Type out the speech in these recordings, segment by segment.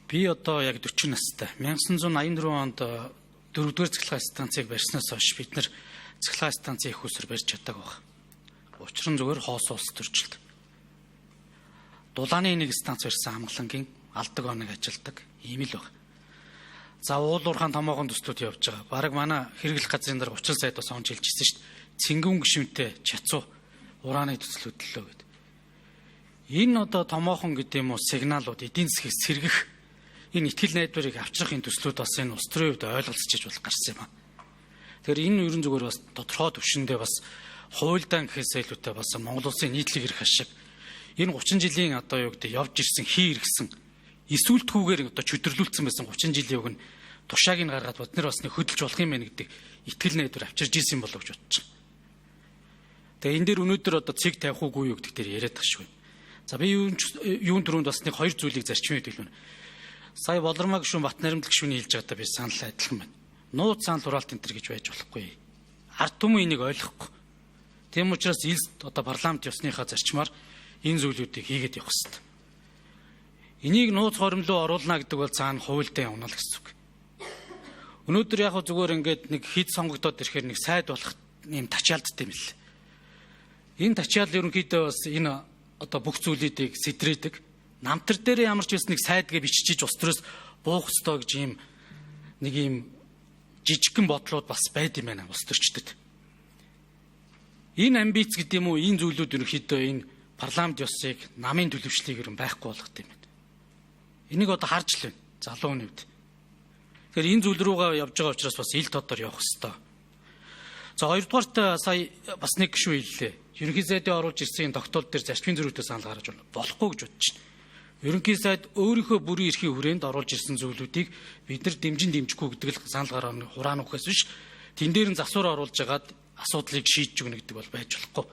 Би одоо яг 40 настай. 1984 онд 4-р цахилгаан станцыг барьснаас хойш бид нар цахилгаан станцын их усэр барьж чадаагүй байна. Учир нь зүгээр хоос улс төржилт. Дулааны нэг станц барьсан амгалангийн алдаг оног ажилдаг. Ийм л байна. За уулуурхаан томоохон төслүүд явж байгаа. Бараг манай хэрэглэх газрын дараа 30 сая бас онж хэлжсэн шүү дээ. Цингэн гишүүнтэй чацуу урааны төслүүд лөө гэдэг. Энэ одоо томоохон гэдэг юм уу сигналууд эдийн засгийг сэргэх энэ итгэл найдварыг авчрахын төслүүд бас энэ улс төрийн хувьд ойлголцож болох гарсан юм аа. Тэгэхээр энэ ерөн зүгээр бас тодорхой төвшөндөө бас хуульдаан гэхээсээ илүүтэй бас Монгол улсын нийтлэг эрх ашиг энэ 30 жилийн одоо юу гэдэг явж ирсэн хий иргсэн эсвэлтгүүгээр одоо чөдөрлүүлсэн байсан 30 жилийн үг нь тушааг нь гаргаад бид нар бас нэг хөдөлж болох юм байна гэдэг итгэл найдвар авчирж исэн болов гэж бодож байна. Тэгээ энэ дээр өнөөдөр одоо цэг тавих уугүй юу гэдэг дээр яриад байгаа шүү. За би юун түрүүнд бас нэг хоёр зүйлийг зарчмын хэлвэн. Сая Болормаа гишүүн Батнаримд гишүүний хэлж байгаадаа би санал адилхан байна. Нууц санал хураалт энэ төр гэж байж болохгүй. Ард түмэн энийг ойлгохгүй. Тийм учраас одоо парламент ёсныхаа зарчмаар энэ зүйлүүдийг хийгээд явах хэрэгтэй. Энийг нууц хоримлоо оруулна гэдэг бол цаана хуультай явна л гэсэн үг. Өнөөдөр яг зүгээр ингээд нэг хэд сонгогдоод ирэхээр нэг сайд болох юм тачаалдтай юм л. Энэ тачаал ерөнхийдөө бас энэ одоо бүх зүйлүүдийг сэтрээдэг. Намтар дээр ямар ч байсан нэг сайдгээ бичиж ус төрөөс буух ёстой гэж ийм нэг ийм жижигхэн бодлууд бас байд юм байна ус төрчдөд. Энэ амбиц гэдэг юм уу энэ зүйлүүд ерөнхийдөө энэ парламент ёсыг намын төлөвшлийг ерөн байхгүй болгох юм байна. Энийг одоо харж л байна залуу хүний хувьд. Тэгэхээр энэ зүйл рүүгээ явж байгаа учраас бас ил тодор явах ёстой. За хоёрдугаарт сая бас нэг гишүү хэллээ. Ерөнхий сайдын оруулж ирсэн тогтоол дээр зарчмын зөрүүтэй санал гаргаж болохгүй гэж бодож байна. Ерөнхий сайд өөрийнхөө бүрийн эрхийн хүрээнд оруулж ирсэн зүйлүүдийг бид нар дэмжин дэмжихгүй гэдэг л санал гаргах хураан ухаас биш. Тэн дээр нь засвар оруулж агаад асуудлыг шийдэж өгнө гэдэг бол байж болохгүй.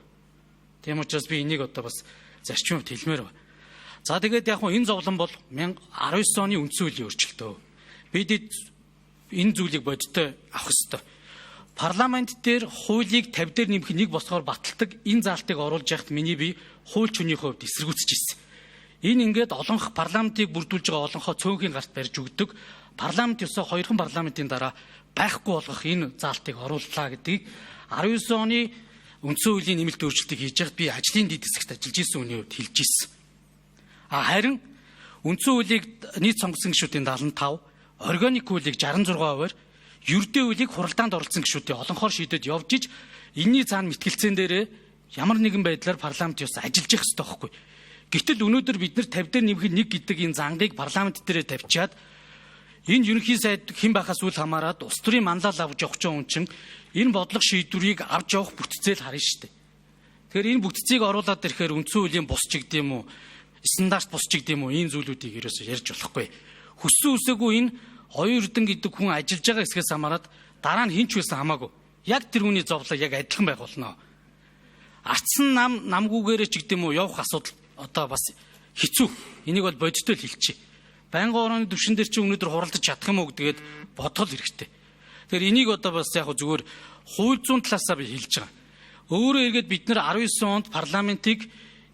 Тийм учраас би энийг одоо бас зарчмын хувьд хэлмээр байна. За тэгээд яг энэ зовлон бол 1919 оны үндсэн хуулийн өөрчлөлтөө. Бид энэ зүйлийг бодиттой авах ёстой. Парламент дээр хуулийг 50 дээр нэмэх нэг босгоор баталдаг энэ заалтыг оруулж яхад миний би хуульч хүний хувьд эсэргүүцэж ирсэн. Энэ ингээд олонх парламентыг бүрдүүлж байгаа олонхоо цөөнхийн гарт барьж өгдөг. Парламент ёсоо хоёрхан парламентын дараа байхгүй болгох энэ заалтыг орууллаа гэдгийг 19 оны үндсэн хуулийн нэмэлт өөрчлөлтийг хийж яхад би ажлын дэд хэсэгт ажиллаж исэн хүний хувьд хэлж ирсэн. Харин үндсэн хуулийг нийт сонгосон гишүүдийн 75, органик хуулийг 66%-аар ердөө хуулийг хуралдаанд оролцсон гишүүдийн олонхоор шийдэд явж иж энэний цаана мэтгэлцэн дээр ямар нэгэн байдлаар парламент ёс ажиллаж явах ёстой байхгүй. Гэтэл өнөөдөр бид нар 50 дээр нэмэх нэг гэдэг энэ зангийг парламент дээрээ тавьчаад энэ ерөнхий сайд хэн байхаас үл хамааран улс төрийн манлал авч явах ч юм чин энэ бодлого шийдвэрийг авч явах бүтцээл харна шүү дээ. Тэгэхээр энэ бүтцийг оруулаад ирэхээр үндсэн хуулийн бус ч гэдэг юм уу, стандарт бус ч гэдэг юм уу энэ зүйлүүдийг ерөөсөө ярьж болохгүй. Хүссэн үсээгүй энэ хоёр эрдэн гэдэг хүн ажиллаж байгаа хэсгээс хамаарат дараа нь хинч байсан хамаагүй. Яг тэр хүний зовлон яг адилхан байх болно. Ардсан намгүйгээрээ ч гэдэг юм уу явах асуудал одоо бас хэцүү. Энийг бол бодиттой л хэлчихье. Байнгын орооны түвшин дээр чи өнөөдөр хуралдаж чадах юм уу гэдгээд бодгол хэрэгтэй. Тэгэхээр энийг одоо бас яг зүгээр хууль зүйн талаасаа би хэлж байгаа. Өөрөө эргээд бид нар 19 онд парламентыг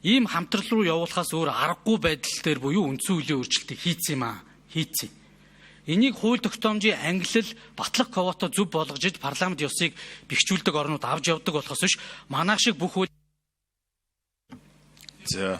ийм хамтрал руу явуулахаас өөр аргагүй байдал дээр буюу үндсэн хуулийн өөрчлөлтийг хийцэн юм аа. Хийцэн. Энийг хууль тогтоомжийн ангилал батлах ковото зөв болгож иж парламент ёсыг бэхжүүлдэг орнууд авч явдаг болохоос биш манайх шиг бүх хууль. За